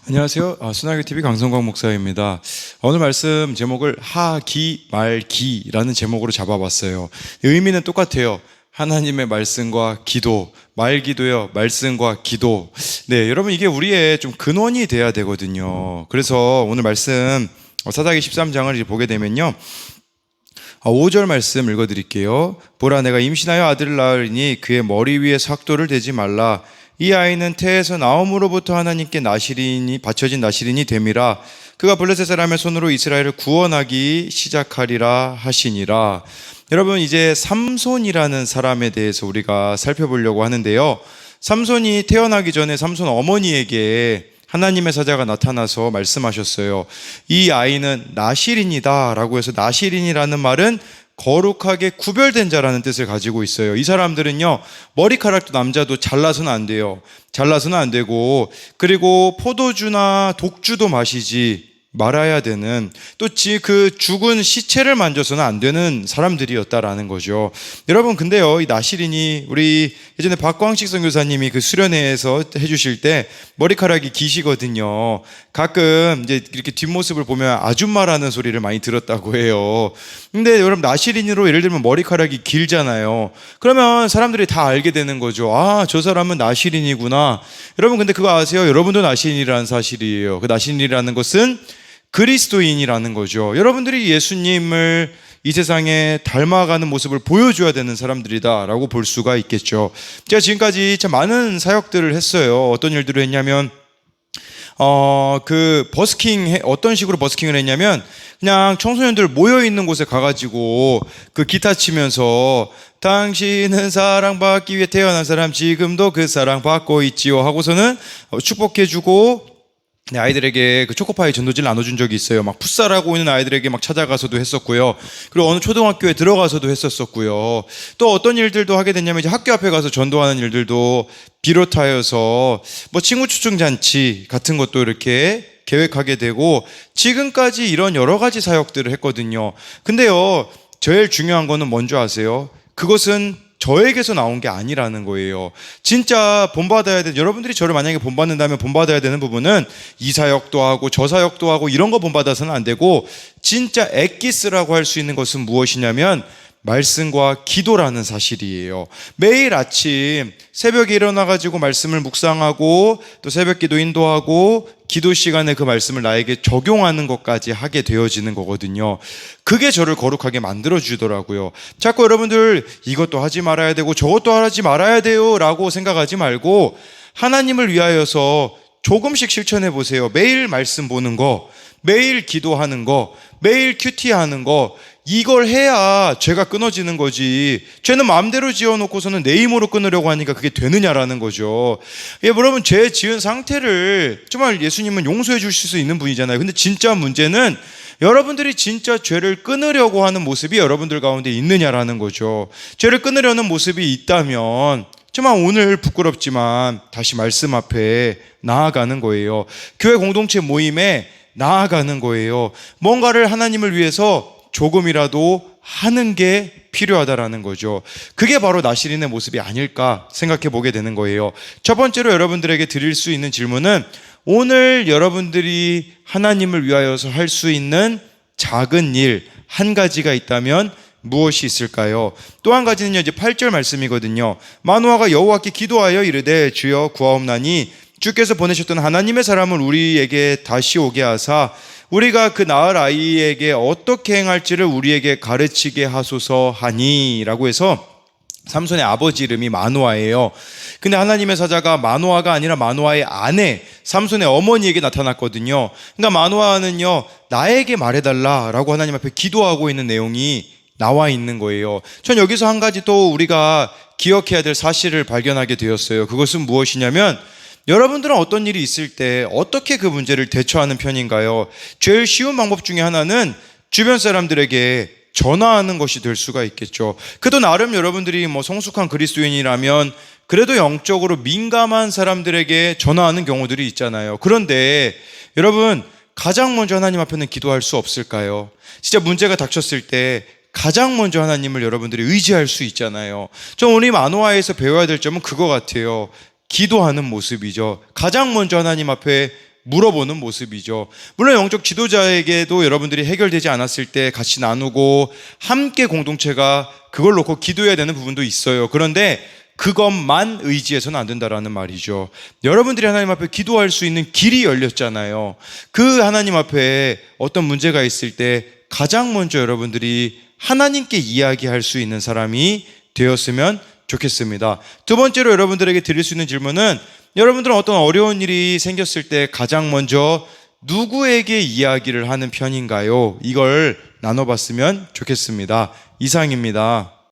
안녕하세요. 순환교TV 강성광 목사입니다. 오늘 말씀 제목을 하기 말기라는 제목으로 잡아봤어요. 의미는 똑같아요. 하나님의 말씀과 기도, 말기도요, 말씀과 기도. 네, 여러분 이게 우리의 좀 근원이 돼야 되거든요. 그래서 오늘 말씀 사사기 13장을 보게 되면요, 5절 말씀 읽어드릴게요. 보라, 내가 임신하여 아들을 낳으리니 그의 머리 위에 삭도를 대지 말라. 이 아이는 태에서 나옴으로부터 하나님께 나시린이 바쳐진 나시린이 됨이라. 그가 블레셋 사람의 손으로 이스라엘을 구원하기 시작하리라 하시니라. 여러분, 이제 삼손이라는 사람에 대해서 우리가 살펴보려고 하는데요, 삼손이 태어나기 전에 삼손 어머니에게 하나님의 사자가 나타나서 말씀하셨어요. 이 아이는 나시린이다 라고 해서, 나시린이라는 말은 거룩하게 구별된 자라는 뜻을 가지고 있어요. 이 사람들은요, 머리카락도 남자도 잘라서는 안 돼요. 잘라서는 안 되고, 그리고 포도주나 독주도 마시지 말아야 되는, 또 그 죽은 시체를 만져서는 안 되는 사람들이었다라는 거죠. 여러분, 근데요, 이 나시린이, 우리 예전에 박광식 선교사님이 그 수련회에서 해주실 때 머리카락이 기시거든요. 가끔 이제 이렇게 뒷모습을 보면 아줌마라는 소리를 많이 들었다고 해요. 근데 여러분, 나시린으로 예를 들면 머리카락이 길잖아요. 그러면 사람들이 다 알게 되는 거죠. 아, 저 사람은 나시린이구나. 여러분, 근데 그거 아세요? 여러분도 나시린이라는 사실이에요. 그 나시린이라는 것은 그리스도인이라는 거죠. 여러분들이 예수님을 이 세상에 닮아가는 모습을 보여줘야 되는 사람들이다라고 볼 수가 있겠죠. 제가 지금까지 참 많은 사역들을 했어요. 어떤 일들을 했냐면, 어떤 식으로 버스킹을 했냐면, 그냥 청소년들 모여있는 곳에 가가지고 그 기타 치면서 당신은 사랑받기 위해 태어난 사람, 지금도 그 사랑받고 있지요 하고서는 축복해주고, 네, 아이들에게 그 초코파이 전도지를 나눠준 적이 있어요. 막 풋살하고 있는 아이들에게 막 찾아가서도 했었고요. 그리고 어느 초등학교에 들어가서도 했었었고요. 또 어떤 일들도 하게 됐냐면, 이제 학교 앞에 가서 전도하는 일들도 비롯하여서 뭐 친구 추측 잔치 같은 것도 이렇게 계획하게 되고, 지금까지 이런 여러 가지 사역들을 했거든요. 근데요, 제일 중요한 거는 뭔지 아세요? 그것은 저에게서 나온 게 아니라는 거예요. 진짜 본받아야 돼. 여러분들이 저를 만약에 본받는다면 본받아야 되는 부분은 이 사역도 하고 저 사역도 하고 이런 거 본받아서는 안 되고, 진짜 엑기스라고 할 수 있는 것은 무엇이냐면 말씀과 기도라는 사실이에요. 매일 아침 새벽에 일어나가지고 말씀을 묵상하고, 또 새벽 기도 인도하고, 기도 시간에 그 말씀을 나에게 적용하는 것까지 하게 되어지는 거거든요. 그게 저를 거룩하게 만들어주더라고요. 자꾸 여러분들 이것도 하지 말아야 되고 저것도 하지 말아야 돼요 라고 생각하지 말고, 하나님을 위하여서 조금씩 실천해 보세요. 매일 말씀 보는 거, 매일 기도하는 거, 매일 큐티하는 거, 이걸 해야 죄가 끊어지는 거지. 죄는 마음대로 지어놓고서는 내 힘으로 끊으려고 하니까 그게 되느냐라는 거죠. 예, 여러분, 죄 지은 상태를 정말 예수님은 용서해 주실 수 있는 분이잖아요. 근데 진짜 문제는 여러분들이 진짜 죄를 끊으려고 하는 모습이 여러분들 가운데 있느냐라는 거죠. 죄를 끊으려는 모습이 있다면 정말 오늘 부끄럽지만 다시 말씀 앞에 나아가는 거예요. 교회 공동체 모임에 나아가는 거예요. 뭔가를 하나님을 위해서 조금이라도 하는 게 필요하다라는 거죠. 그게 바로 나시린의 모습이 아닐까 생각해 보게 되는 거예요. 첫 번째로 여러분들에게 드릴 수 있는 질문은, 오늘 여러분들이 하나님을 위하여서 할 수 있는 작은 일 한 가지가 있다면 무엇이 있을까요? 또 한 가지는요, 이제 8절 말씀이거든요. 마노아가 여호와께 기도하여 이르되, 주여 구하옵나니 주께서 보내셨던 하나님의 사람을 우리에게 다시 오게 하사 우리가 그 낳을 아이에게 어떻게 행할지를 우리에게 가르치게 하소서 하니, 라고 해서 삼손의 아버지 이름이 마노아예요. 근데 하나님의 사자가 마노아가 아니라 마노아의 아내 삼손의 어머니에게 나타났거든요. 그러니까 마노아는요, 나에게 말해달라 라고 하나님 앞에 기도하고 있는 내용이 나와 있는 거예요. 전 여기서 한 가지 또 우리가 기억해야 될 사실을 발견하게 되었어요. 그것은 무엇이냐면, 여러분들은 어떤 일이 있을 때 어떻게 그 문제를 대처하는 편인가요? 제일 쉬운 방법 중에 하나는 주변 사람들에게 전화하는 것이 될 수가 있겠죠. 그래도 나름 여러분들이 뭐 성숙한 그리스도인이라면 그래도 영적으로 민감한 사람들에게 전화하는 경우들이 있잖아요. 그런데 여러분, 가장 먼저 하나님 앞에는 기도할 수 없을까요? 진짜 문제가 닥쳤을 때 가장 먼저 하나님을 여러분들이 의지할 수 있잖아요. 저 오늘 마노아에서 배워야 될 점은 그거 같아요. 기도하는 모습이죠. 가장 먼저 하나님 앞에 물어보는 모습이죠. 물론 영적 지도자에게도 여러분들이 해결되지 않았을 때 같이 나누고 함께 공동체가 그걸 놓고 기도해야 되는 부분도 있어요. 그런데 그것만 의지해서는 안 된다라는 말이죠. 여러분들이 하나님 앞에 기도할 수 있는 길이 열렸잖아요. 그 하나님 앞에 어떤 문제가 있을 때 가장 먼저 여러분들이 하나님께 이야기할 수 있는 사람이 되었으면 좋겠습니다. 두 번째로 여러분들에게 드릴 수 있는 질문은, 여러분들은 어떤 어려운 일이 생겼을 때 가장 먼저 누구에게 이야기를 하는 편인가요? 이걸 나눠봤으면 좋겠습니다. 이상입니다.